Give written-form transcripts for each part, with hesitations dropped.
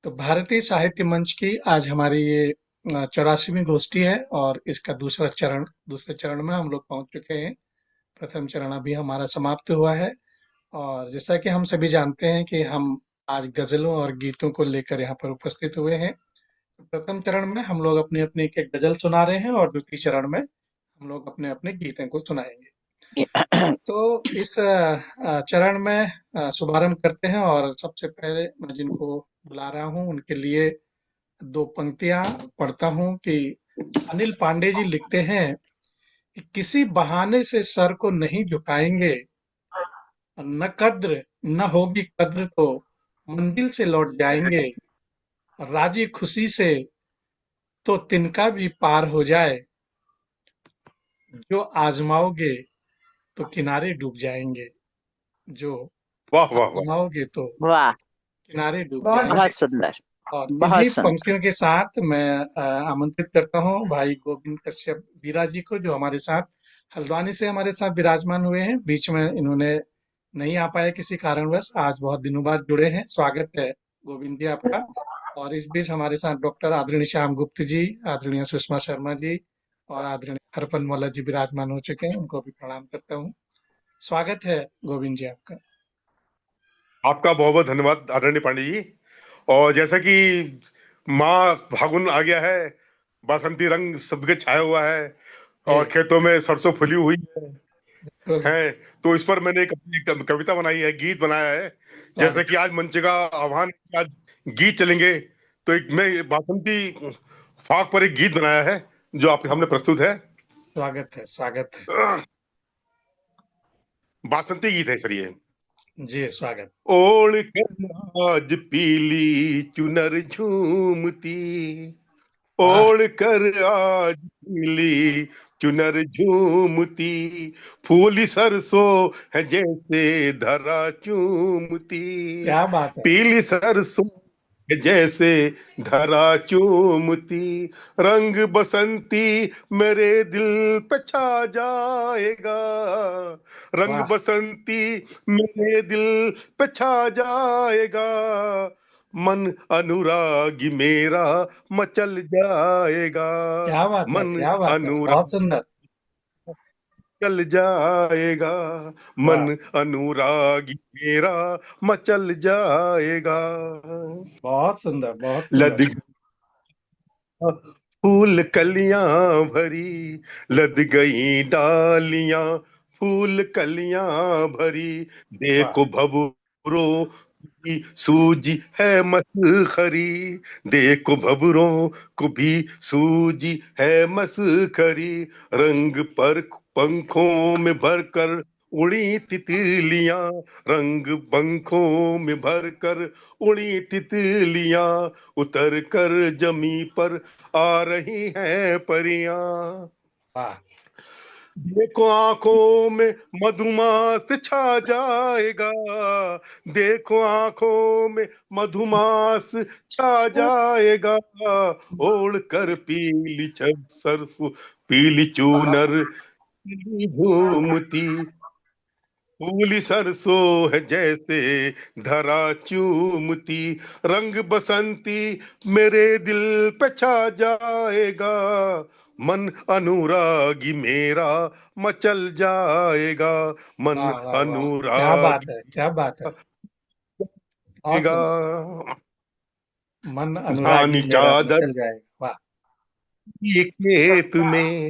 तो भारतीय साहित्य मंच की आज हमारी ये 84वीं गोष्ठी है और इसका दूसरे चरण में हम लोग पहुंच चुके हैं। प्रथम चरण अभी हमारा समाप्त हुआ है और जैसा कि हम सभी जानते हैं कि हम आज गजलों और गीतों को लेकर यहाँ पर उपस्थित हुए हैं। प्रथम चरण में हम लोग अपनी अपनी एक एक गजल सुना रहे हैं और द्वितीय चरण में हम लोग अपने अपने गीतों को सुनाएंगे। तो इस चरण में शुभारंभ करते हैं और सबसे पहले मैं जिनको बुला रहा हूँ उनके लिए दो पंक्तियां पढ़ता हूँ कि अनिल पांडे जी लिखते हैं कि किसी बहाने से सर को नहीं झुकाएंगे, न कद्र न होगी कद्र तो मंजिल से लौट जाएंगे, राजी खुशी से तो तिनका भी पार हो जाए, जो आजमाओगे तो किनारे डूब जाएंगे, जो वाह वाह वाह। आजमाओगे तो वाह। किनारे डूब बहुत जाएंगे। बहुत सुंदर। और बहुत इन्हीं सुंदर। पंक्तियों के साथ मैं आमंत्रित करता हूँ भाई गोविंद कश्यप विराज जी को, जो हमारे साथ हल्द्वानी से हमारे साथ विराजमान हुए हैं। बीच में इन्होंने नहीं आ पाए किसी कारणवश, आज बहुत दिनों बाद जुड़े हैं। स्वागत है गोविंद जी आपका। और इस बीच हमारे साथ डॉक्टर आदरणीय श्याम गुप्त जी, आदरणीय सुषमा शर्मा जी और आदरणीय हरपन मौला जी विराजमान हो चुके हैं, उनको भी प्रणाम करता हूँ। स्वागत है गोविंद जी आपका। आपका बहुत बहुत धन्यवाद आदरणीय पांडे जी। और जैसा कि माँ फागुन आ गया है, बासंती रंग सबके छाया हुआ है और जी खेतों में सरसों फूली हुई बिल्कुल। है। तो इस पर मैंने एक अपनी कविता बनाई है, गीत बनाया है। जैसे स्वागत। कि आज मंच का आह्वान है कि आज गीत चलेंगे, तो एक मैं बासंती फाग पर एक गीत बनाया है जो आप हमने प्रस्तुत है। स्वागत है, स्वागत है। बासंती गीत है सर ये। जी स्वागत। ओढ़ कर आज पीली चुनर झूमती, वाह। ओढ़ कर आज पीली चुनर झूमती, फूली सरसों है जैसे धरा चूमती, क्या बात है। पीली सरसों है जैसे धरा चूमती, रंग बसंती मेरे दिल पे छा जाएगा, रंग वाह। बसंती मेरे दिल पे छा जाएगा, मन अनुरागी मेरा मचल जाएगा, क्या बात है, मन क्या बात है, बहुत अनुराग सुंदर। चल जाएगा, मन वाह। अनुरागी मेरा मचल जाएगा। बहुत सुंदर, बहुत सुंदर। लद फूल कलियां भरी, लद गई डालियां, फूल कलियां भरी, वाह। देखो भवरों की सूजी है मसखरी, देखो भवरों को भी सूजी है मसखरी, रंग पर पंखों में भरकर उड़ी तितलियां, रंग पंखों में भरकर उड़ी तितलियां, उतर कर जमी पर आ रही हैं परियां, वाह। देखो आंखों में मधुमास छा जाएगा, देखो आंखों में मधुमास छा जाएगा, ओढ़ कर पीली सरसों पीली चूनर झूमती, फूली सरसों है जैसे धरा चूमती, रंग बसंती मेरे दिल पे छा जाएगा, मन अनुरागी मेरा मचल जाएगा, मन वाह वाह वाह, क्या बात अनुरागी है, क्या बात है। बहुत मेरा। सुंदर। मन अनुरागी धानी मेरा चादर मचल जाएगा। वाह। ये खेत में,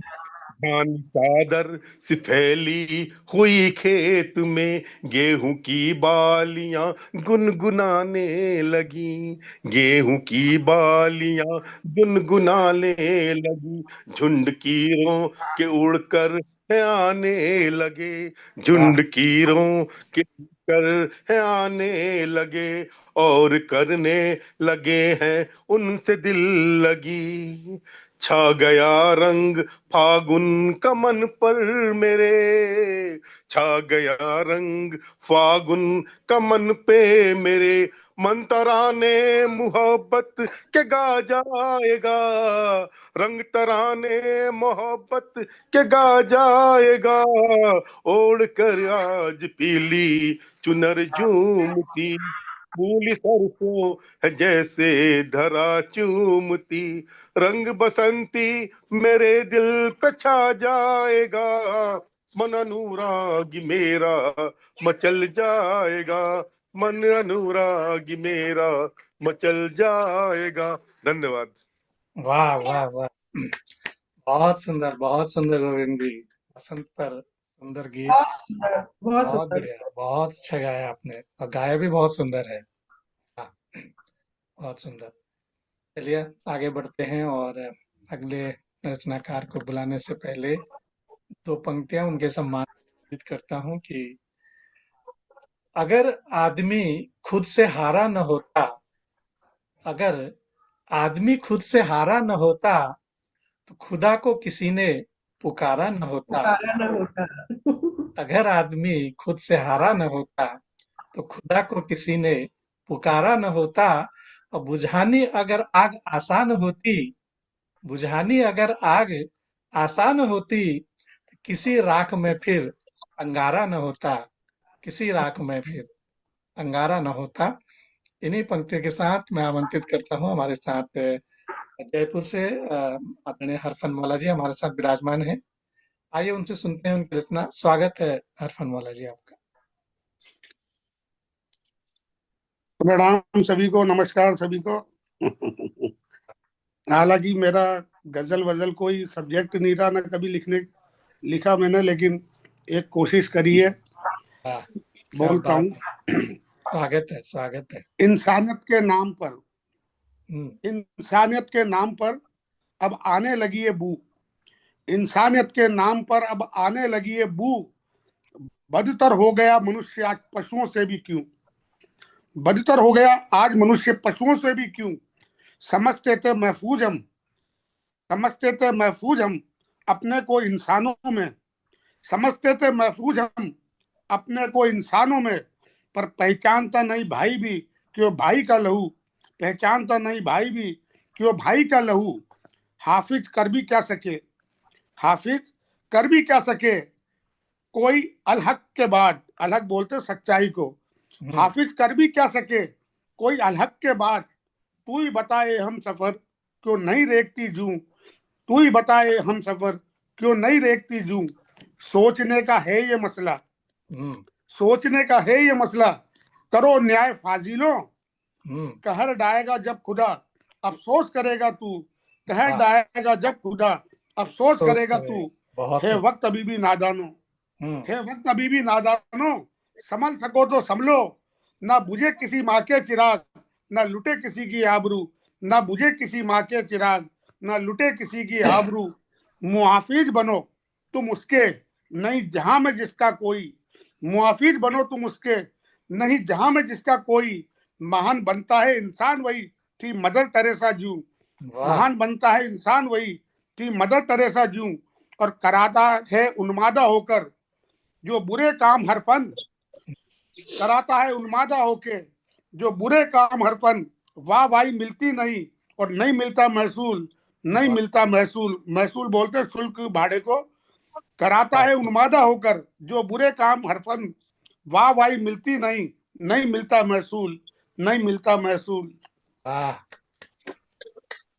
धान चादर से फैली हुई खेत में, गेहूं की बालियां गुनगुनाने लगी, गेहूं की बालियां गुनगुनाने लगी, झुंड कीरों के उड़कर है आने लगे, वाह। झुंड कीरों के उड़कर है आने लगे, और करने लगे हैं उनसे दिल लगी, छा गया रंग फागुन का मन पर मेरे, छा गया रंग फागुन का मन पे मेरे, मन तराने मोहब्बत के गा जाएगा, रंग तराने मोहब्बत के गा जाएगा, ओढ़ कर आज पीली चुनर झूमती, फूल सरसों है जैसे धरा चूमती, रंग बसंती मेरे दिल पे छा जाएगा, मन अनुरागी मेरा मचल जाएगा, मन अनुरागी मेरा मचल जाएगा। धन्यवाद। वाह वाह वाह, बहुत सुंदर गोविंद जी। बसंत पर सुंदर गीत। बहुत सुंदर, बहुत बहुत सुंदर। बढ़िया, बहुत अच्छा गाया आपने, और गाया भी बहुत सुंदर है। हाँ, बहुत सुंदर। चलिए आगे बढ़ते हैं, और अगले रचनाकार को बुलाने से पहले दो पंक्तियां उनके सम्मान में निवेदित करता हूं कि अगर आदमी खुद से हारा न होता, अगर आदमी खुद से हारा न होता, तो खुदा को किसी ने पुकारा न होता। पुकारा न होता। अगर आदमी खुद से हारा न होता, तो खुदा को किसी ने पुकारा न होता। और बुझानी अगर आग आसान होती, बुझानी अगर आग आसान होती, तो किसी राख में फिर अंगारा न होता, किसी राख में फिर अंगारा न होता। इन्हीं पंक्तियों के साथ मैं आमंत्रित करता हूँ हमारे साथ जयपुर से आदरणीय हरफन मौला जी हमारे साथ विराजमान हैं। आइए उनसे सुनते हैं उनकी रचना। स्वागत है हरफन मौला जी आपका। प्रणाम सभी को, नमस्कार सभी को। हालांकि मेरा गजल वजल कोई सब्जेक्ट नहीं था, ना कभी लिखा मैंने, लेकिन एक कोशिश करी है, वाह, क्या बोलता बात हूँ। है। स्वागत है, स्वागत है। इंसानियत के नाम पर, हम्म, इंसानियत के नाम पर अब आने लगी है बू, इंसानियत के नाम पर अब आने लगी है बू, बदतर हो गया मनुष्य आज पशुओं से भी क्यों, बदतर हो गया आज मनुष्य पशुओं से भी क्यों, समझते थे महफूज हम, समझते थे महफूज हम अपने को इंसानों में, समझते थे महफूज हम अपने को इंसानों में, पर पहचानता नहीं भाई भी क्यों भाई का लहू, पहचानता नहीं भाई भी क्यों भाई का लहू, हाफिज कर भी क्या सके, हाफिज कर भी क्या सके कोई अलहक के बाद, अलहक बोलते सच्चाई को, हम्म, हाफिज कर भी क्या सके कोई अलहक के बाद, तू ही बताए हम सफर क्यों नहीं रेखती जूं, तू ही बताए हम सफर क्यों नहीं रेखती जूं, सोचने का है ये मसला, हम्म, सोचने का है ये मसला, करो न्याय फाजिलों, हम्म, कहर डाएगा जब खुदा अफसोस करेगा तू, कहर वाह, डाएगा जब खुदा अफसोस तो करेगा उसका तू, बहुत है सुंदर। वक्त अभी भी नादानो, हम्म, है वक्त अभी भी नादानो, संभल सको तो संभलो, ना बुझे किसी माँ के चिराग, ना लुटे किसी की आबरू, ना बुझे किसी माँ के चिराग, ना लुटे किसी की आबरू, मुहाफिज बनो तुम उसके नहीं जहां में जिसका कोई, मुहाफिज बनो तुम उसके नहीं जहां में जिसका कोई, महान बनता है इंसान वही थी मदर टेरेसा जू, वाह, महान बनता है इंसान वही थी मदर टेरेसा जू, और कराता है उन्मादा होकर जो बुरे काम हर फन, कराता है उन्मादा होके जो बुरे काम हर फन, वाह वाही मिलती नहीं और नहीं मिलता महसूल, नहीं वाह, मिलता महसूल, महसूल बोलते शुल्क भाड़े को, कराता है बहुत सुंदर। उन्मादा होकर जो बुरे काम हर फन, वाह वाही मिलती नहीं, नहीं मिलता महसूल, नहीं मिलता महसूल। वाह,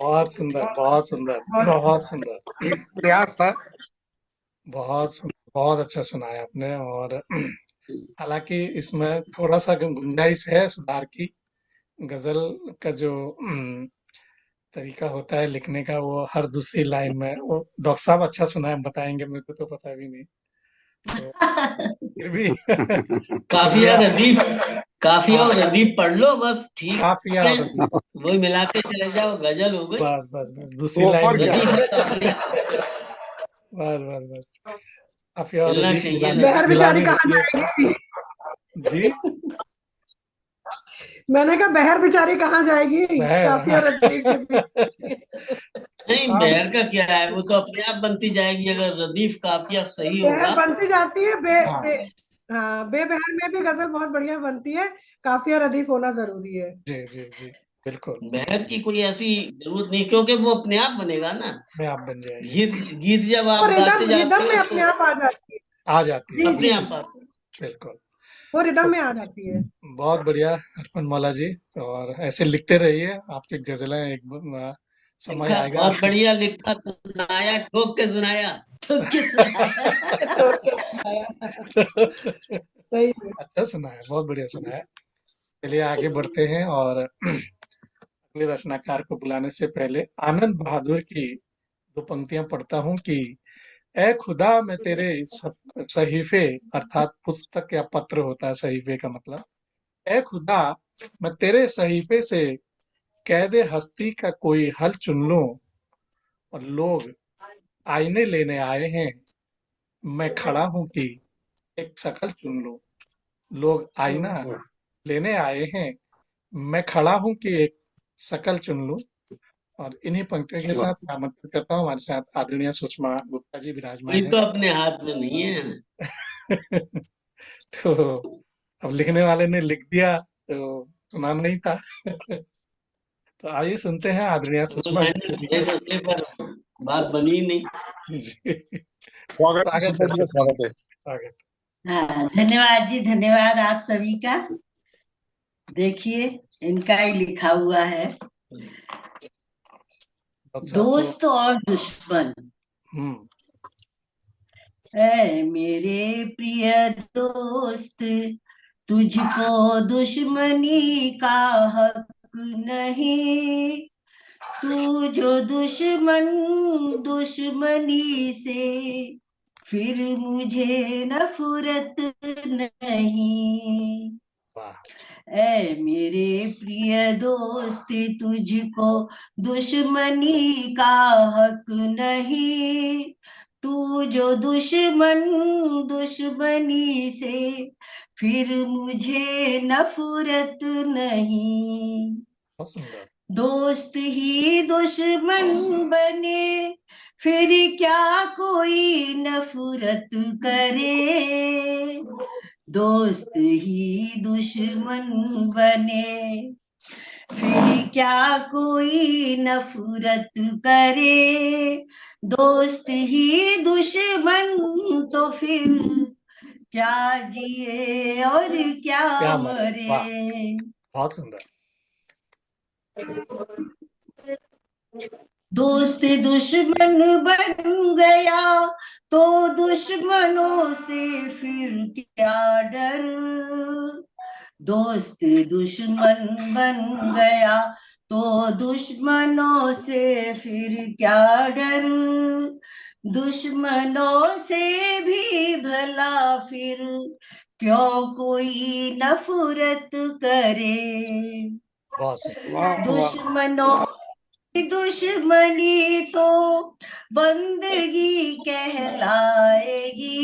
बहुत सुंदर, बहुत सुंदर, बहुत बहुत सुंदर। प्रयास था। बहुत सुंदर, बहुत अच्छा सुनाया आपने। और हालांकि इसमें थोड़ा सा गुंजाइश है सुधार की। गजल का जो तरीका होता है लिखने का, वो हर दूसरी लाइन में, वो डॉक्टर साहब अच्छा सुनाए, बताएंगे, मेरे को तो पता भी नहीं। तो फिर भी फिर भी काफिया आप, रदीफ, काफिया हाँ, और रदीफ पढ़ लो बस, ठीक काफिया है। और रदीफ, वही मिलाते चले जाओ, गजल हो गई। बस बस बस, दूसरी लाइन और क्या। रदीफ मिलाने, और काफिया बस बस बस, काफिया और मिलना रदीफ चाहिए मिलाने ना। बहर बेचारी मिलाने कहाँ ये सब। जाएगी? जी, मैंने कहा बहर बेचारी कहाँ जाएगी बहर, काफी हाँ। और रदीफ के पीछे। नहीं, हम, बहर का क्या है, वो तो अपने आप बनती जाएगी अगर रदीफ काफिया सही बहर होगा। बनती जाती है हाँ, हाँ, बेबहर में भी गजल बहुत बढ़िया बनती है। काफी और रदीफ होना जरूरी है। जी जी जी, बिल्कुल, बहर की कोई ऐसी जरूरत नहीं, क्योंकि वो अपने आप बनेगा ना। अपने आप बन जाएगी, गीत गीत जब वो आप गाते रिदम जाते रिदम में हो अपने तो आप आ जाती है। आ जाती है, जी अपने जी। आप बिल्कुल, आते बिल्कुल। वो रिदम में आ जाती है। बहुत बढ़िया अर्पण मौला जी। और ऐसे लिखते रहिए, आपकी गजलें समय लिखा आएगा बहुत आपके। बढ़िया लिखा, सुनाया, ठोक के सुनाया, ठोक के सुनाया। तो क्या आया। सही है। अच्छा सुना है, बहुत बढ़िया सुना है। चलिए आगे बढ़ते हैं, और अगले रचनाकार को बुलाने से पहले आनंद बहादुर की दो पंक्तियां पढ़ता हूँ कि ए खुदा, मैं तेरे सहीफे, अर्थात पुस्तक या पत्र होता है सहीफे का मतलब, ए खुदा, मैं तेरे सहीफे से कैदे हस्ती का कोई हल चुन लूं, और लोग आईने लेने आए हैं, मैं खड़ा हूं कि एक शकल चुन लूं। लोग आईना लेने आए हैं, मैं खड़ा हूं कि एक शकल चुन लूं। और इन्हीं पंक्तियों के साथ मैं आमंत्रित करता हूँ हमारे साथ आदरणीय सुषमा गुप्ता जी कोई विराजमान तो हैं। अपने हाथ में नहीं है। तो अब लिखने वाले ने लिख दिया तो सुना नहीं था। तो आइए सुनते हैं आदरणीय तो सुषमा मैंने गुप्ता जी दे का। रखे पर बात बनी ही नहीं। जी, स्वागत है स्वागत है सुपर जी का, सुषमा स्वागत जी, है। स्वागत। हाँ, धन्यवाद जी, धन्यवाद आप सभी का। देखिए, इनका ही लिखा हुआ है, डॉक्टर साहब तो दोस्त और दुश्मन। हम्म, ऐ मेरे प्रिय दोस्त, तुझको दुश्मनी का हक नहीं। तू जो दुश्मन दुश्मनी से, फिर मुझे नफरत नहीं। वाह, ऐ मेरे प्रिय दोस्त, तुझको दुश्मनी का हक नहीं। तू जो दुश्मन दुश्मनी से, फिर मुझे नफरत नहीं। बहुत सुंदर। दोस्त ही दुश्मन बने, फिर क्या कोई नफरत करे। दोस्त ही दुश्मन बने, फिर क्या कोई नफरत करे। दोस्त ही दुश्मन, तो फिर क्या जिए और क्या क्या मरे, वाह, मरे। बहुत सुंदर। दोस्त दुश्मन बन गया, तो दुश्मनों से फिर क्या डर। दोस्त दुश्मन बन गया, तो दुश्मनों से फिर क्या डर। दुश्मनों से भी भला फिर क्यों कोई नफरत करे। बहुत सुंदर। वाह वाह। दुश्मनों की दुश्मनी तो बंदगी कहलाएगी।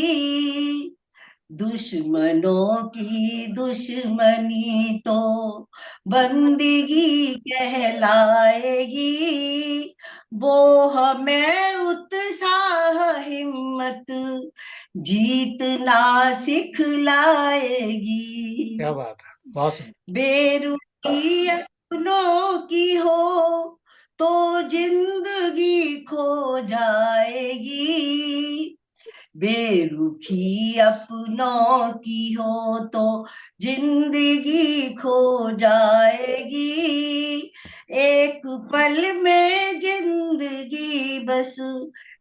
दुश्मनों की दुश्मनी तो बंदगी कहलाएगी। वो हमें उत्साह हिम्मत जीतना सिखलाएगी। क्या बात है, बहुत सुंदर। बेरुखी अपनों की हो, तो जिंदगी खो जाएगी। बेरुखी अपनों की हो, तो जिंदगी खो जाएगी। एक पल में जिंदगी बस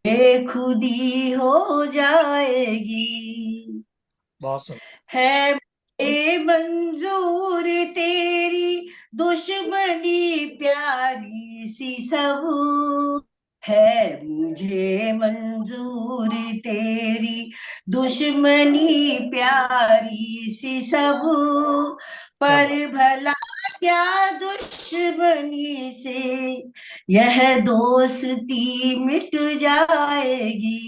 बेखुदी हो जाएगी। बहुत सुंदर। है मुझे मंजूर तेरी दुश्मनी प्यारी सी सब। है मुझे मंजूर तेरी दुश्मनी प्यारी सी सब। क्या पर बात। भला क्या दुश्मनी से यह दोस्ती मिट जाएगी।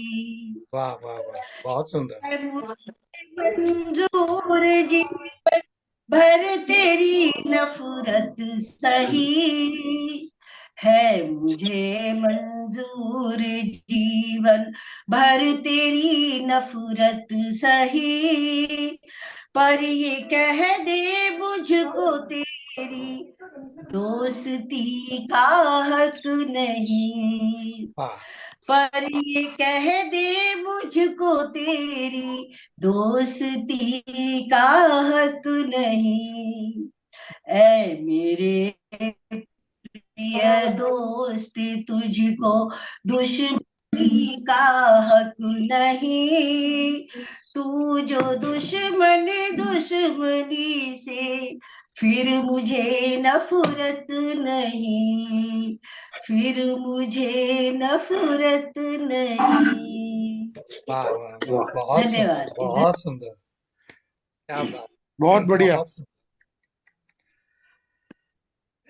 वाह वाह वाह, बहुत सुंदर। है मुझे मंजूर जीवन भर तेरी नफरत सही। है मुझे मंजूर जीवन भर तेरी नफरत सही। पर ये कह दे मुझको तेरी दोस्ती का हक नहीं, वाह पर ये कह दे मुझको तेरी दोस्ती का हक नहीं। ऐ मेरे प्रिय दोस्त, तुझको दुश्मनी का हक नहीं, तू जो दुश्मनी से फिर मुझे नफरत नहीं, फिर मुझे नफरत नहीं। वाह वाह वाह, बहुत सुंदर, धन्यवाद। बहुत सुंदर, क्या बात, बहुत बढ़िया। बहुत सुंदर,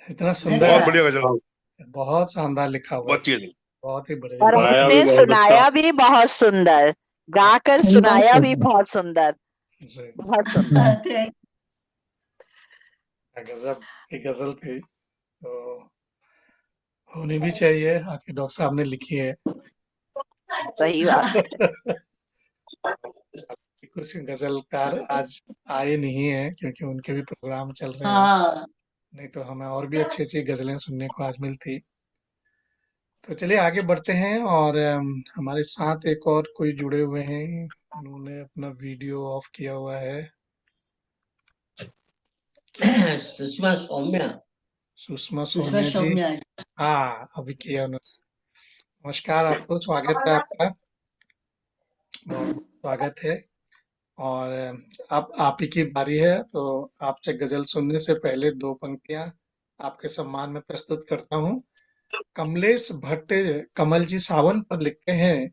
इतना सुंदर, बहुत धन्यवाद। बढ़िया गजल, बहुत शानदार लिखा हुआ है, बहुत अच्छी गजल। बहुत ही बढ़िया। और सुनाया भी उसने बहुत सुनाया अच्छा। भी बहुत सुंदर, गाकर सुनाया भी बहुत सुंदर, जी, बहुत सुंदर। गजब की गजल थी, तो होनी भी चाहिए, आखिर डॉक्टर साहब ने लिखी है। सही बात। कुछ गजलकार आज आए नहीं है क्योंकि उनके भी प्रोग्राम चल रहे हैं, हाँ, नहीं तो हमें और भी अच्छी अच्छी गजलें सुनने को आज मिलती। तो चलिए आगे बढ़ते हैं, और हमारे साथ एक और कोई जुड़े हुए हैं, उन्होंने अपना वीडियो ऑफ किया हुआ है। सुषमा सौम्या। सुषमा सुषमा सौम्या जी, सौम्या। हाँ अभी किया उन्होंने। नमस्कार, आपको स्वागत है आपका, बहुत स्वागत है। और अब आप ही की बारी है, तो आपसे गजल सुनने से पहले दो पंक्तियां आपके सम्मान में प्रस्तुत करता हूँ। कमलेश भट्ट कमल जी सावन पर लिखते हैं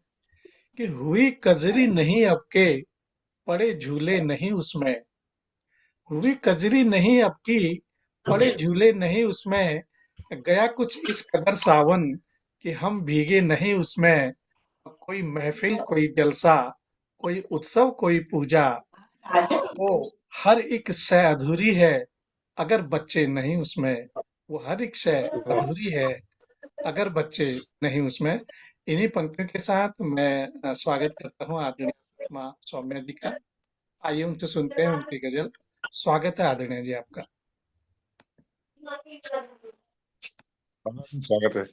कि हुई कजरी नहीं अब के, पड़े झूले नहीं उसमें, हुई कजरी नहीं अब की, पड़े झूले नहीं उसमें, गया कुछ इस कदर सावन कि हम भीगे नहीं उसमें, कोई महफिल कोई जलसा, कोई उत्सव कोई पूजा, वो हर एक शय अधूरी है अगर बच्चे नहीं उसमें, वो हर एक शय अधूरी है अगर बच्चे नहीं उसमें। इन्हीं पंक्तियों के साथ मैं स्वागत करता हूँ आदरणीय सुषमा सौम्या जी का। आइए उनसे सुनते हैं उनकी गजल। स्वागत है आदरणीय जी आपका। स्वागत है।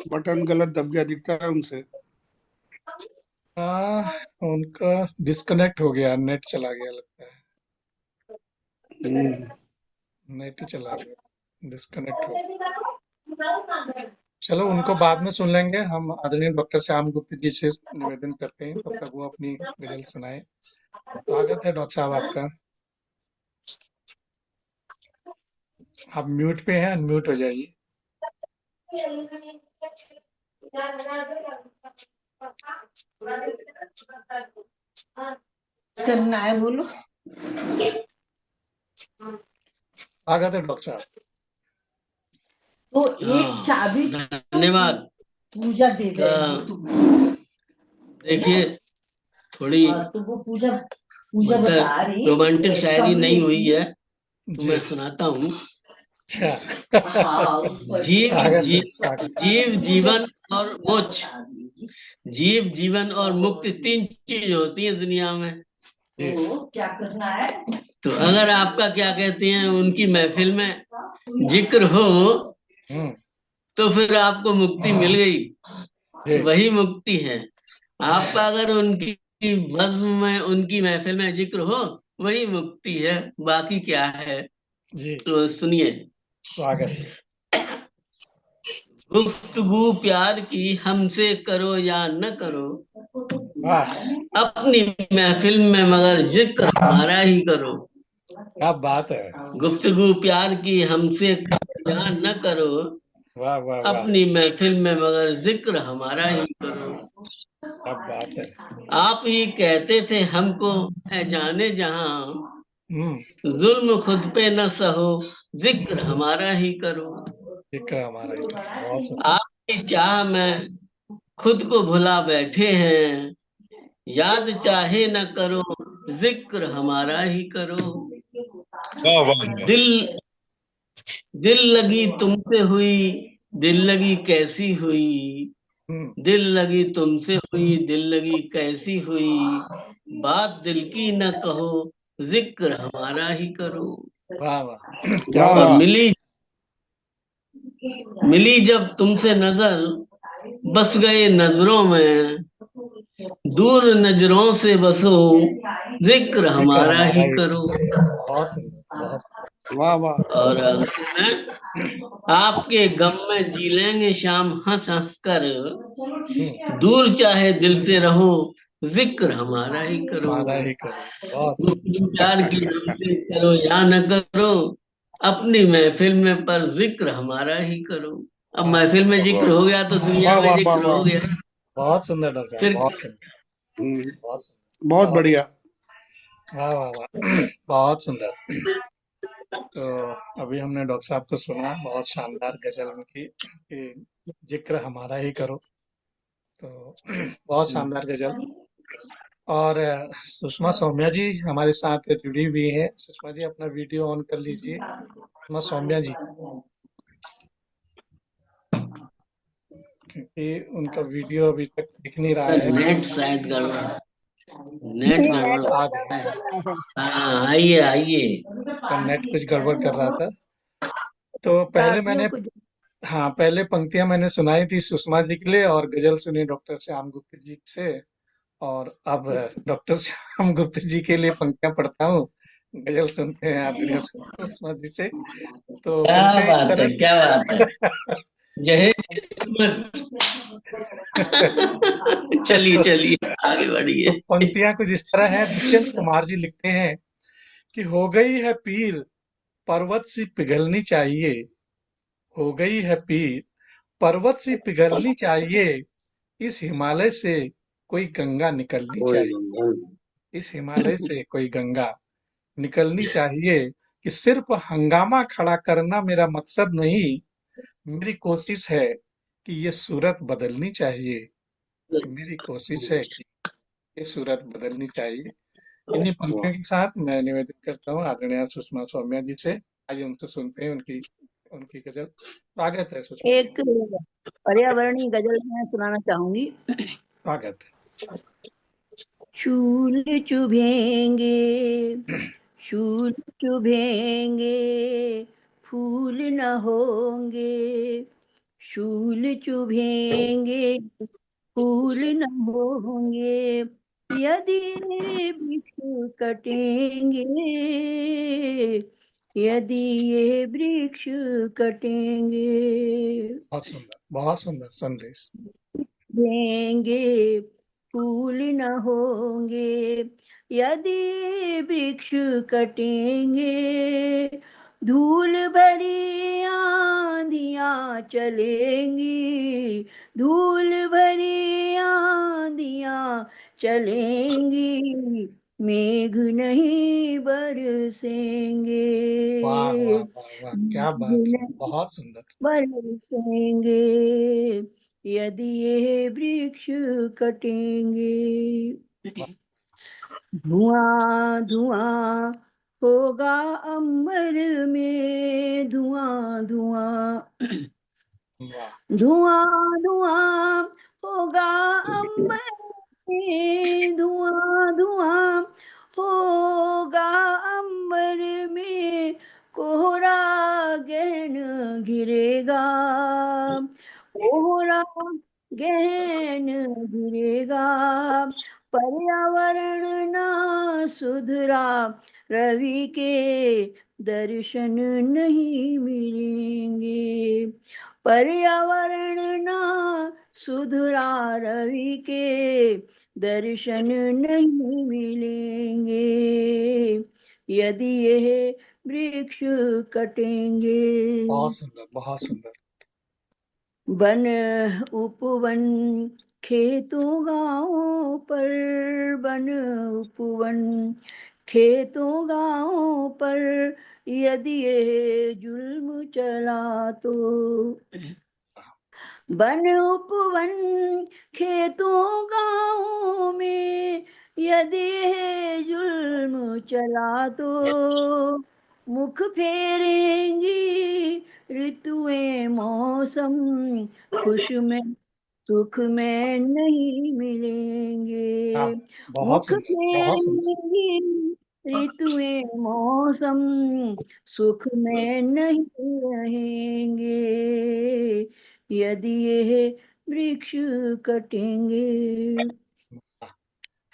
बटन गलत दब गया दिखता है उनसे। उनका डिस्कनेक्ट हो गया, नेट चला गया लगता है, नेट ही चला गया, डिस्कनेक्ट हो गया। चलो उनको बाद में सुन लेंगे। हम आदरणीय डॉक्टर श्याम गुप्ता जी से निवेदन करते हैं तब तक वो अपनी गजल सुनाए। स्वागत है डॉक्टर साहब आपका। आप म्यूट पे हैं, अनम्यूट हो जाइए। करना है बोलो। स्वागत है डॉक्टर साहब। तो एक चाबी धन्यवाद। पूजा दे दे देखिए थोड़ी तो वो पूजा पूजा बता रही रोमांटिक शायरी नहीं हुई है, तो जी, मैं सुनाता हूँ। अच्छा। जीव स्वागत है, जीव स्वागत। जीव जीवन और मोक्ष, जीव जीवन और मुक्ति तीन चीज होती है दुनिया में। जी, तो क्या करना है? तो अगर आपका क्या कहते हैं उनकी महफिल में जिक्र हो हम्म, तो फिर आपको मुक्ति मिल गई, जी, वही मुक्ति है। आपका अगर उनकी बज़्म में उनकी महफिल में जिक्र हो वही मुक्ति है, बाकी क्या है। जी, तो सुनिए। स्वागत। गुफ्तगू प्यार की हमसे करो या न करो, वाह, अपनी महफिल में मगर जिक्र हमारा ही करो। क्या बात है। गुफ्तगू प्यार की हमसे करो या न करो, वाह वाह वाह, अपनी महफिल में मगर जिक्र हमारा ही करो। क्या बात है। आप ही कहते थे हमको है जाने जहां, हम्म, जुल्म खुद पे न सहो, जिक्र हमारा ही करो। जिक्र हमारा ही था, बहुत सुंदर। आपकी चाह में खुद को भुला बैठे हैं, याद चाहे न करो, जिक्र हमारा ही करो। वाह वाह वाह। दिल लगी तुमसे हुई, दिल लगी कैसी हुई, दिल लगी तुमसे हुई, दिल लगी कैसी हुई, बात दिल की न कहो, जिक्र हमारा ही करो। वाह वाह क्या वाह बात। और वाह। मिली जब तुमसे नजर, बस गए नजरों में, दूर नजरों से बसो, जिक्र जिक्र हमारा हमारा ही ही करो। बहुत सुंदर बहुत वाह वाह। और आपके गम में जी लेंगे शाम हंस हंस कर, दूर चाहे दिल से रहो, जिक्र हमारा ही करो। हमारा ही करो बहुत। मुस्लिम प्यार के नाम से करो या न करो, अपनी महफिल में पर जिक्र हमारा ही करो। अब वाह महफिल में जिक्र हो गया तो दुनिया वाह में वाह वाह जिक्र हो वाह। गया। बहुत सुंदर डॉक्टर साहब फिर बहुत सुंदर हम्म, बहुत सुंदर बहुत बहुत बढ़िया। वाह वाह वाह बहुत सुंदर। तो अभी हमने डॉक्टर साहब को सुना, बहुत शानदार गजल उनकी कि जिक्र हमारा ही करो। तो बहुत शानदार गजल। और सुषमा सौम्या जी हमारे साथ जुड़ी हुई है। सुषमा जी अपना वीडियो ऑन कर लीजिए। सुषमा सौम्या जी, क्योंकि उनका वीडियो अभी तक दिख नहीं रहा है। नेट शायद गड़बड़, नेट नहीं, गड़बड़ नेट आ तो गए। चल रहा है। हाँ आइए आइए। का नेट कुछ गड़बड़ कर रहा था। तो पहले साथियों मैंने, को हाँ पहले पंक्तियां मैंने सुनाई थी सुषमा जी के लिए और गजल सुनी डॉक्टर श्याम गुप्ता जी से। और अब डॉक्टर श्याम गुप्ता जी के लिए पंक्तियां पढ़ता हूँ। गजल सुनते हैं आदरणीय सुषमा जी से। तो क्या पंक्तियां इस बात तरह है, क्या बात है। से जहेज किस्मत। चलिए तो, चलिए आगे तो बढ़िए। पंक्तियां कुछ इस तरह है। दुष्यंत कुमार जी लिखते हैं कि हो गई है पीर, पर्वत सी पिघलनी चाहिए। हो गई है पीर, पर्वत सी पिघलनी चाहिए। इस हिमालय से कोई गंगा निकलनी चाहिए। इस हिमालय से कोई गंगा निकलनी चाहिए। कि सिर्फ हंगामा खड़ा करना मेरा मकसद नहीं, मेरी कोशिश है कि ये सूरत बदलनी चाहिए। कि मेरी कोशिश है कि ये सूरत बदलनी चाहिए। इन्हीं पंक्तियों के साथ मैं निवेदन करता हूँ आदरणीय सुषमा सौम्या जी से। आइए उनसे सुनते हैं उनकी उनकी गजल। स्वागत है सुषमा जी। एक पर्यावरणीय गजल मैं सुनाना चाहूंगी। स्वागत शूल चुभेंगे, शूल चुभेंगे, फूल न होंगे। शूल चुभेंगे, फूल न होंगे। यदि वृक्ष कटेंगे, यदि ये वृक्ष कटेंगे। बहुत सुंदर संदेश। देंगे, फूल न होंगे। यदि वृक्ष कटेंगे, धूल भरी आंधियां चलेंगी। धूल भरी आंधियां चलेंगी, मेघ नहीं बरसेंगे। वाह वाह वाह वाह क्या मेघ बात है, नहीं बहुत सुंदर। बरसेंगे, यदि ये वृक्ष कटेंगे। वाह धुआं धुआं होगा अंबर में, धुआं धुआं। वाह धुआं धुआं होगा अंबर में, धुआं धुआं होगा अंबर में। कोहरा गहन घिरेगा, कोहरा गहन घिरेगा। पर्यावरण ना सुधरा, रवि के दर्शन नहीं मिलेंगे। पर्यावरण ना सुधरा, रवि के दर्शन नहीं मिलेंगे। यदि यह वृक्ष कटेंगे। बहुत सुंदर बहुत सुंदर। वन उपवन खेतों गांवों पर, वन उपवन खेतों गांवों पर, यदि ये जुल्म चला तो। वन उपवन खेतों गांवों में, यदि है जुल्म चला तो। मुख फेरेंगी ऋतुएं मौसम, खुश में सुख में नहीं मिलेंगे। हाँ, बहुत मुख सुंदर, में बहुत सुंदर। रहेंगी ऋतुएं मौसम, सुख में नहीं रहेंगे यदि ये वृक्ष कटेंगे।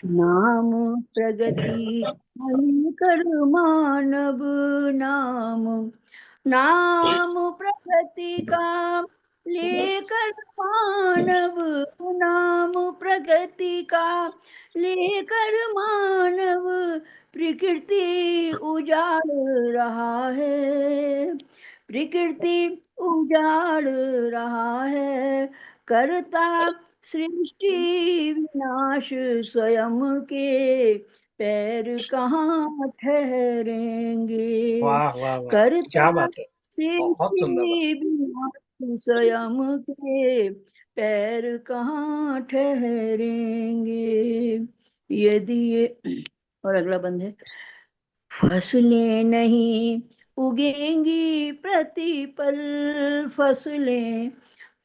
नाम प्रगति कर मानव नाम, नाम प्रगति का लेकर मानव, नाम प्रगति का लेकर मानव प्रकृति उजाड़ रहा है, प्रकृति उजाड़ रहा है। करता सृष्टि विनाश स्वयं के पैर कहाँ ठहरेंगे। वाह वाह वाह, क्या करता बात है, बहुत सुंदर बात। सृष्टि विनाश स्वयं के पैर कहाँ ठहरेंगे यदि ये। और अगला बंद है। फसलें नहीं उगेंगी प्रतिपल, फसलें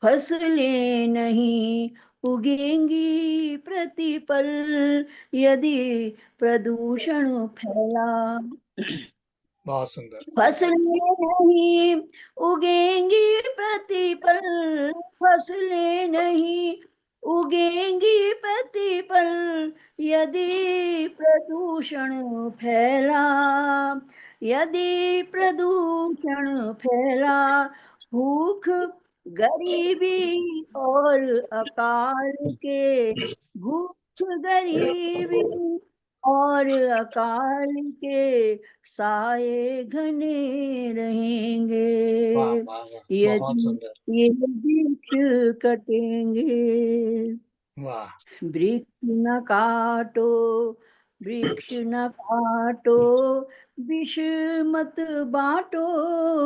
फसलें नहीं उगेंगी प्रतिपल यदि प्रदूषण फैला। बहुत सुंदर। फसलें नहीं उगेंगी प्रतिपल, फसलें नहीं उगेंगी प्रतिपल यदि प्रदूषण फैला, यदि प्रदूषण फैला। भूख गरीबी और अकाल के, भूख गरीबी और अकाल के साए घने रहेंगे वाह वाह वाह, बहुत यदि सुंदर। ये वृक्ष कटेंगे। वाह, वृक्ष न काटो, वृक्ष न काटो, विष मत बांटो,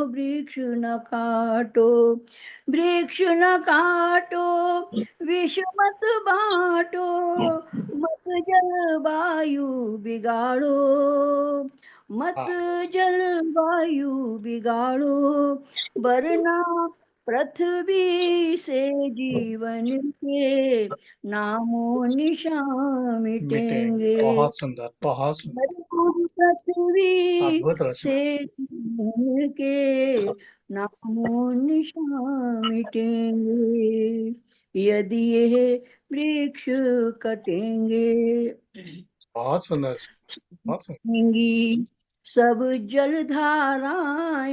वृक्ष न काटो, वृक्ष न काटो, विष मत बांटो, मत जलवायु बिगाड़ो, मत वाह, जलवायु बिगाड़ो, वरना पृथ्वी से जीवन के नामो निशान मिटेंगे। मिटेंगे। बहुत सुंदर, बहुत सुंदर। मरुभूमि पृथ्वी अद्भुत रचना। से जीवन के नामो निशान मिटेंगे यदि ये वृक्ष कटेंगे। बहुत सुंदर, बहुत सुंदर। सूखेंगी सब जलधाराएं,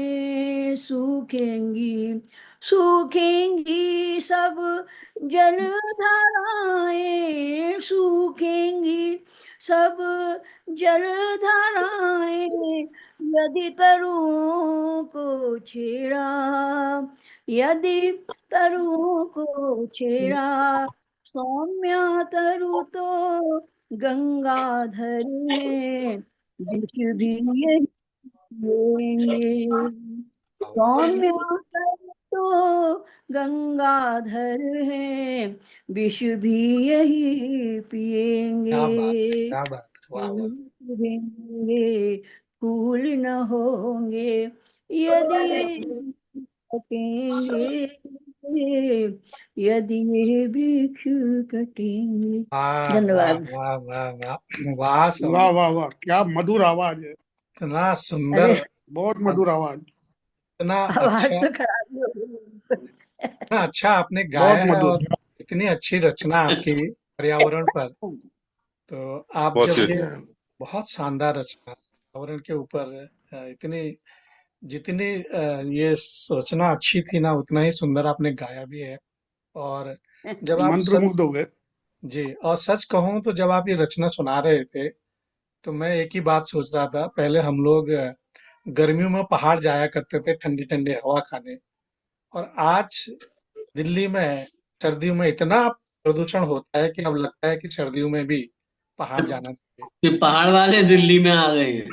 सूखेंगी, सूखेंगी सब जलधाराएं, सूखेंगी सब जलधाराएं यदि तरुओं को छेड़ा, यदि तरुओं को छेड़ा। सौम्या तरु तो गंगाधर है, विष भी यही पिएंगे। सौम्या तरु तो गंगाधर है, विष भी यही पिएंगे। क्या बात है, क्या बात है, वाह वाह। फूल खिलेंगे, फूल न होंगे यदि कटेंगे, यदि ये वृक्ष कटेंगे। वाह वाह धन्यवाद। वाह वाह वाह, वाह वाह स्वामी, वाह वाह, क्या मधुर आवाज है, इतना अरे सुंदर, बहुत मधुर आवाज, इतना आवाज अच्छा, तो खराब ही हो गई। इतना अच्छा आपने बहुत गाया है, मधुर। और इतनी अच्छी रचना आपकी पर्यावरण पर। तो आप बहुत जब अच्छी ये रचना है। बहुत शानदार रचना पर्यावरण के ऊपर, इतनी जितनी ये रचना अच्छी थी ना, उतना ही सुंदर आपने गाया भी है। और जब आप सच, मंत्रमुग्ध हो गए। जी, और सच कहूं तो जब आप ये रचना सुना रहे थे, तो मैं एक ही बात सोच रहा था। पहले हम लोग गर्मियों में पहाड़ जाया करते थे ठंडी ठंडी हवा खाने, और आज दिल्ली में सर्दियों में इतना प्रदूषण होता है कि अब लगता है कि सर्दियों में भी पहाड़ जाना चाहिए। कि पहाड़ वाले दिल्ली में आ गए हैं।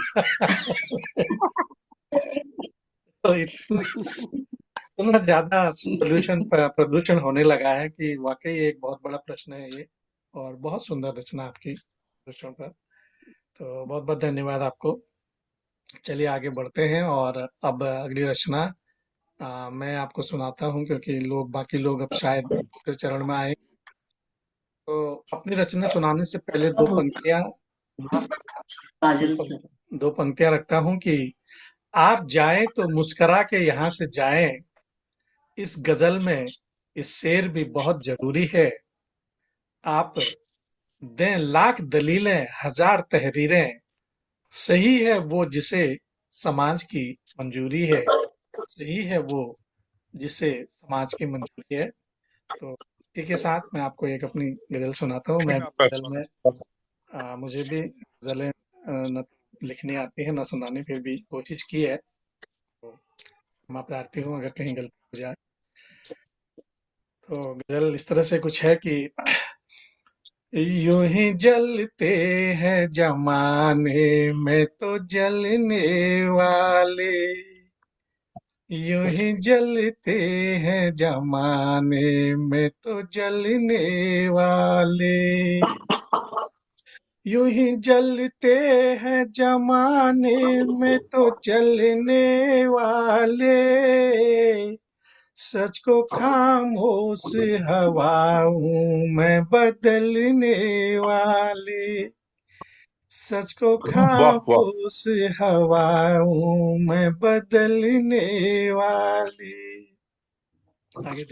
तो इतना ज्यादा पोल्यूशन प्रदूषण होने लगा है कि वाकई एक बहुत बड़ा प्रश्न है ये। और बहुत सुंदर रचना आपकी प्रदूषण पर। तो बहुत बहुत धन्यवाद आपको। चलिए आगे बढ़ते हैं, और अब अगली रचना मैं आपको सुनाता हूँ, क्योंकि लोग बाकी लोग अब शायद दूसरे चरण में आए। तो अपनी रचना सुनाने से पहले दो पंक्तियां काजल सर। दो पंक्तियां रखता हूं कि आप जाएं तो मुस्कुरा के यहाँ से जाएं। इस गजल में इस शेर भी बहुत जरूरी है। आप दें लाख दलीलें हजार तहरीरें, सही है वो जिसे समाज की मंजूरी है। सही है वो जिसे समाज की मंजूरी है। तो इसी के साथ मैं आपको एक अपनी गजल सुनाता हूँ। मैं भी आपका गजल में मुझे भी गजलें न लिखनी आती है न सुनानी, फिर भी कोशिश की है। तो मैं प्रार्थी हूँ अगर कहीं गलती हो जाए। तो गजल इस तरह से कुछ है कि यूं ही जलते हैं जमाने में तो जलने वाले, यूं ही जलते हैं जमाने में तो जलने वाले, यूं ही जलते हैं जमाने में तो जलने वाले, सच को खामोश हवाओं में बदलने वाले, सच को वाह वाह। खामोश हवाओं में बदलने वाले। आगे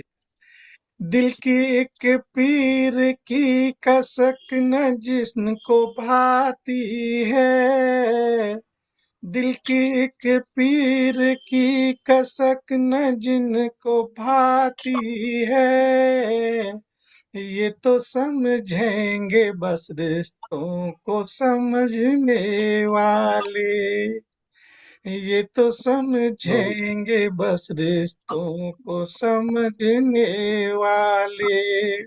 दिल की एक पीर की कसक न जिस्म भाती है, दिल की एक पीर की कसक न जिनको भाती है, ये तो समझेंगे बस रिश्तों को समझने वाले, ये तो समझेंगे बस रिश्तों को समझने वाले।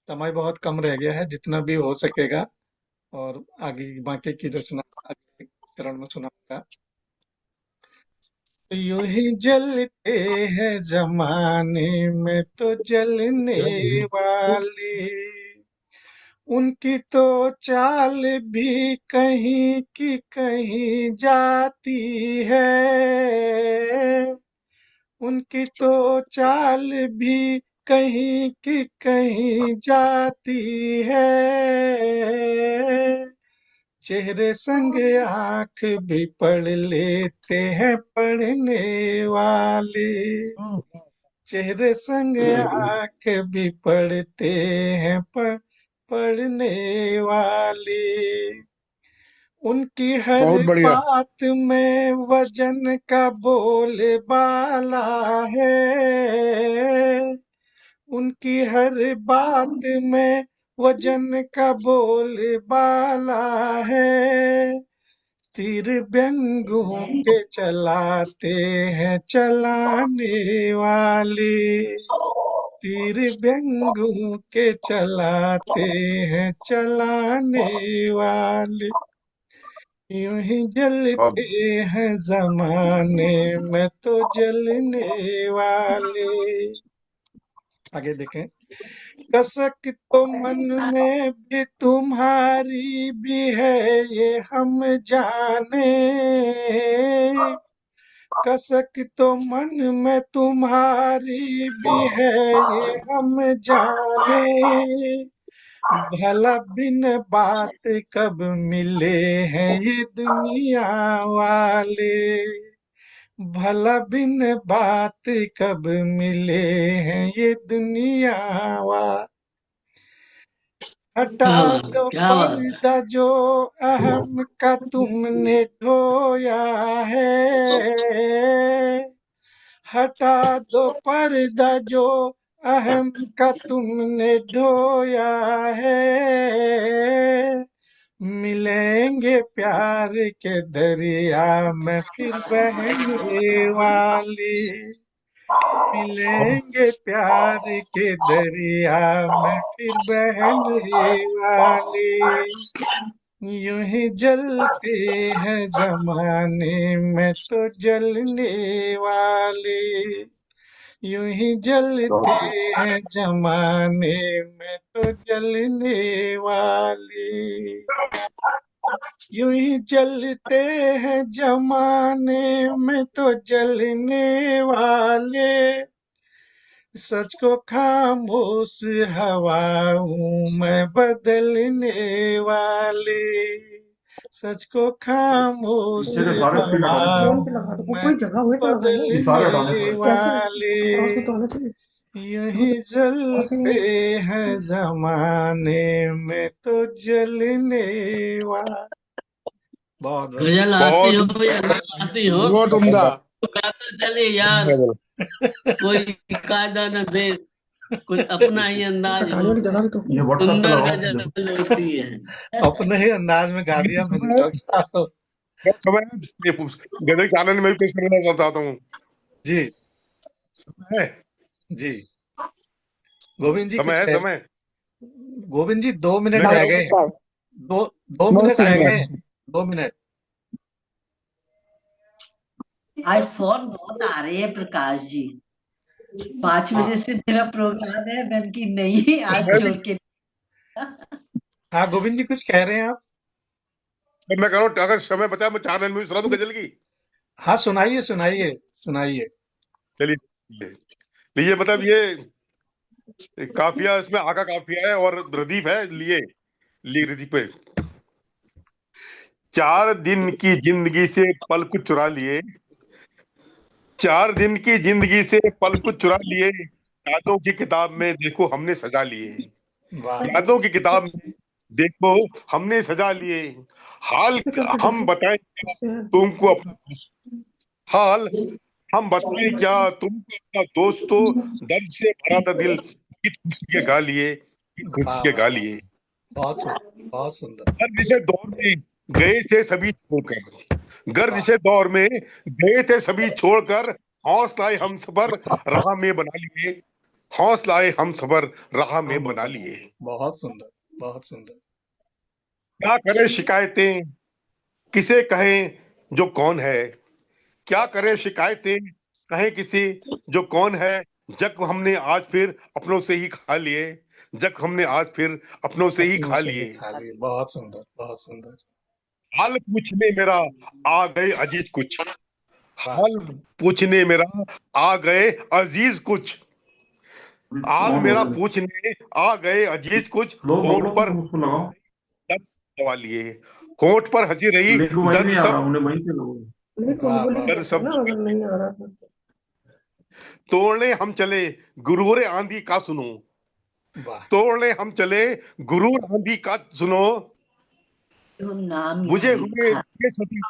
समय बहुत कम रह गया है, जितना भी हो सकेगा और आगे बाकी की रचना अगले चरण में सुनाऊंगा। यूं ही जलते हैं जमाने में तो जलने वाले, उनकी तो चाल भी कहीं की कहीं जाती है, उनकी तो चाल भी कहीं की कहीं जाती है, चेहरे संग आंख भी पढ़ लेते हैं पढ़ने वाले, चेहरे संग आंख भी पढ़ते हैं पढ़ने वाले, उनकी हर बहुत बढ़िया। बात में वजन का बोलबाला है, उनकी हर बात में वजन का बोलबाला है, तीर व्यंगों के चलाते हैं चलाने वाले, तीर व्यंगों के चलाते हैं चलाने वाले, यूं ही जलते अब हैं जमाने में तो जलने वाले। आगे देखें, कसक तो मन में भी तुम्हारी भी है ये हम जाने, कसक तो मन में तुम्हारी भी है ये हम जाने, भला बिन बात कब मिले हैं ये दुनिया वाले, भला बिन बात कब मिले हैं ये दुनिया वाले, हटा हाँ, दो क्या बात है। पर्दा जो अहम का तुमने ढोया है, हटा दो पर्दा जो अहम का तुमने ढोया है, मिलेंगे प्यार के दरिया में फिर बहने वाली, मिलेंगे प्यार के दरिया में फिर बहने वाली, यूं ही जलते हैं जमाने में तो जलने वाले, यूं ही जलते हैं जमाने में तो जलने वाले, यूं ही जलते हैं जमाने में तो जलने वाले, सच को खामोश हवाओं में बदलने वाले, सच को खामोश फोन पे लगा हवाओं दो, में कोई जगह हुई तो लगाना। बदलने कैसे वाले, क्रॉस तो होना चाहिए। यही जलते हैं जमाने में तो जलने वाले। बहुत बहुत गजल आती बहुत हो या ना आती हो, बहुत उम्दा। गाता चले यार, कोई कायदा न दे, कुछ अपना ही अंदाज हो, सुंदर गजल होती है। अपने ही अंदाज में गा दिया मैंने डॉक्टर साहब। समय गजल के आनंद में भी पेश करना चाहता हूँ। जी है जी, गोविंद जी समय कुछ है कह, समय। गोविंद जी 2 मिनट मैं कह रह रहा गए हूँ हैं। दो 2 मिनट रह गए हैं, 2 मिनट। आज फोन बहुत आ रहे हैं प्रकाश जी। 5 बजे से मेरा प्रोग्राम है, मैंने की नहीं आज मैं छोड़ के। हाँ गोविंद जी कुछ कह रहे हैं आप? कह रहा हूँ अगर समय बचा मैं 4 लाइन में भी सुना दूं गजल की। हाँ सुनाइए सुनाइए सुनाइए। चलिए लीजिए, मतलब ये काफिया, इसमें आका काफिया है और रदीफ है, लिए ली रदीफ पे। 4 दिन की जिंदगी से पल कुछ चुरा लिए, 4 दिन की जिंदगी से पल कुछ चुरा लिए, यादों की किताब में देखो हमने सजा लिए, वाह यादों की किताब में देखो हमने सजा लिए, हाल हम बताएं क्या तुमको अपना हाल, हम बताएं क्या तुमको अपना दोस्तों, दर्द से भरा था दिल, गीत खुशी के गा लिए, गीत खुशी वाह के वाह गा वाह, लिए। बहुत सुंदर बहुत सुंदर। गर्द से दौर में गए थे सभी छोड़कर, गर्द वाह से दौर में गए थे सभी छोड़कर, हौसलाए हम सबर राह में बना लिए, हौसलाए हम सबर राह में बना लिए। बहुत सुंदर बहुत सुंदर। क्या करें शिकायतें किसे कहें जो कौन है, क्या करें शिकायतें कहें किसी जो कौन है, जग हमने आज फिर अपनों से ही खा लिए, जग हमने आज फिर अपनों से ही अपनों खा से ही लिए। खा लिए, बहुत सुंदर बहुत सुंदर। हाल पूछने मेरा आ गए अजीज कुछ, वाह हाल पूछने मेरा आ गए अजीज कुछ, हाल मेरा पूछने आ गए अजीज कुछ, होंठ पर दर्द दबा लिए, होंठ पर हंसी रही दर्द सब, वाह वाह दर्द सब अगर नहीं आ रहा तो तोड़ने हम चले गुरूर आंधी का सुनो, वाह। तोड़ने हम चले गुरूर आंधी का सुनो, हम नाम बुझे यहाँ हुए लिखा। दिए सभी